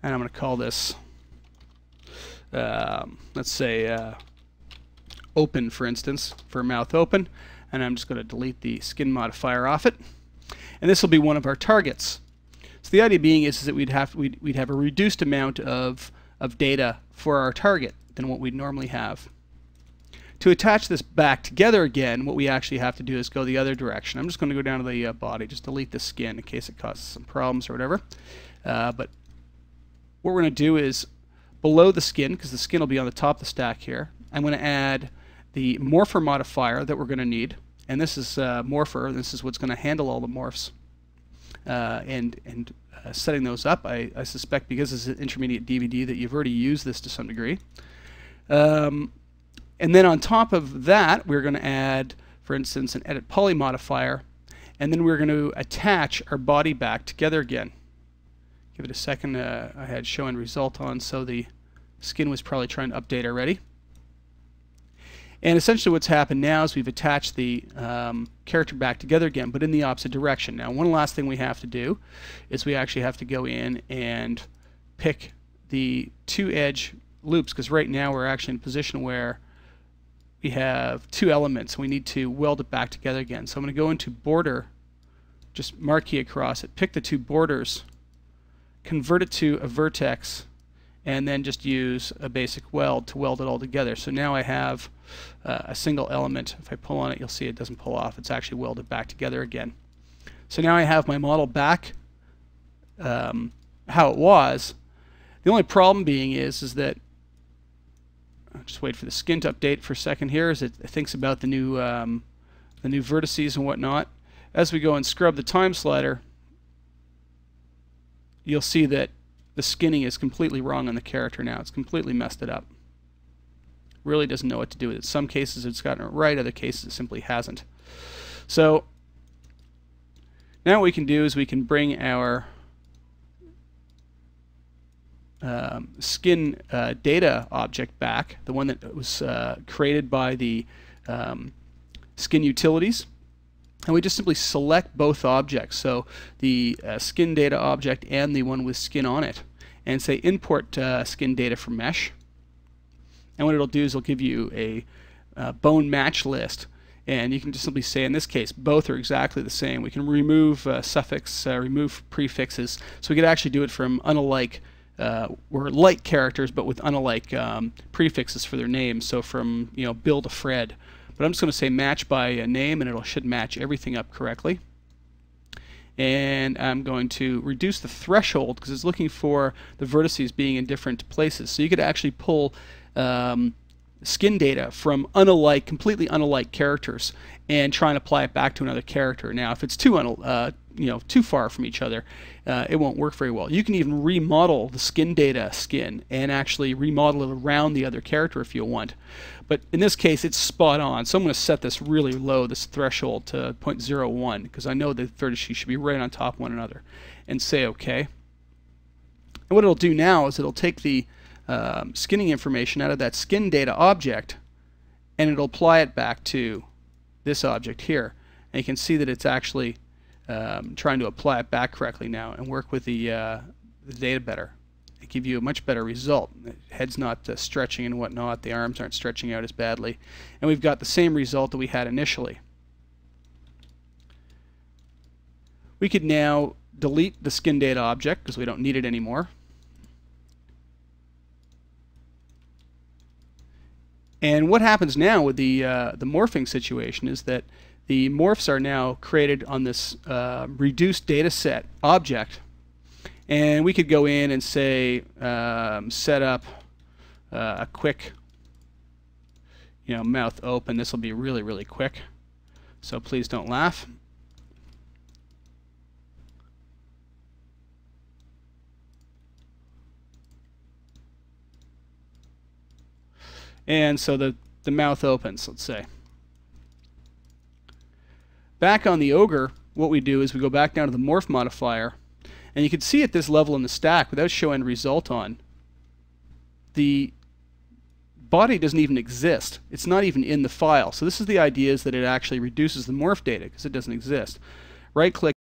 And I'm going to call this, let's say, open, for instance, for mouth open. And I'm just going to delete the skin modifier off it. And this will be one of our targets. So the idea being is that we'd have a reduced amount of data for our target than what we'd normally have. To attach this back together again, what we actually have to do is go the other direction. I'm just going to go down to the body, just delete the skin in case it causes some problems or whatever. But what we're going to do is below the skin, because the skin will be on the top of the stack here, I'm going to add the morpher modifier that we're going to need. And this is morpher. This is what's going to handle all the morphs. Setting those up, I suspect because it's an intermediate DVD that you've already used this to some degree. And then on top of that, we're going to add, for instance, an edit poly modifier, and then we're going to attach our body back together again. Give it a second. I had show end result on, so the skin was probably trying to update already. And essentially what's happened now is we've attached the character back together again, but in the opposite direction. Now, one last thing we have to do is we actually have to go in and pick the two edge loops, because right now we're actually in a position where we have two elements. We need to weld it back together again. So I'm going to go into border, just marquee across it, pick the two borders, convert it to a vertex, and then just use a basic weld to weld it all together. So now I have a single element. If I pull on it, you'll see it doesn't pull off. It's actually welded back together again. So now I have my model back how it was. The only problem being is that, I'll just wait for the skin to update for a second here as it thinks about the new vertices and whatnot. As we go and scrub the time slider, you'll see that the skinning is completely wrong on the character now. It's completely messed it up. Really doesn't know what to do with it. Some cases it's gotten it right, other cases it simply hasn't. So now what we can do is we can bring our skin data object back, the one that was created by the skin utilities, and we just simply select both objects, so the skin data object and the one with skin on it, and say import skin data from mesh. And what it'll do is it'll give you a bone match list, and you can just simply say in this case both are exactly the same. We can remove suffix, remove prefixes, so we could actually do it from unalike or like characters but with unalike prefixes for their names. So from Bill to Fred. But I'm just going to say match by name, and it should match everything up correctly. And I'm going to reduce the threshold because it's looking for the vertices being in different places. So you could actually pull skin data from completely unalike characters and try and apply it back to another character. Now, if it's too far from each other, it won't work very well. You can even remodel the skin data and actually remodel it around the other character if you want. But in this case, it's spot on. So I'm going to set this really low, this threshold, to 0.01, because I know the vertices should be right on top of one another, and say OK. And what it'll do now is it'll take the skinning information out of that skin data object, and it'll apply it back to this object here. And you can see that it's actually trying to apply it back correctly now and work with the data better. It give you a much better result. The head's not stretching and whatnot. The arms aren't stretching out as badly. And we've got the same result that we had initially. We could now delete the skin data object because we don't need it anymore. And what happens now with the morphing situation is that the morphs are now created on this reduced data set object, and we could go in and say set up a quick mouth open. This will be really, really quick, so please don't laugh. And so the mouth opens, let's say. Back on the ogre, what we do is we go back down to the morph modifier, and you can see at this level in the stack, without show end result on, the body doesn't even exist. It's not even in the file. So this is the idea, is that it actually reduces the morph data because it doesn't exist. Right click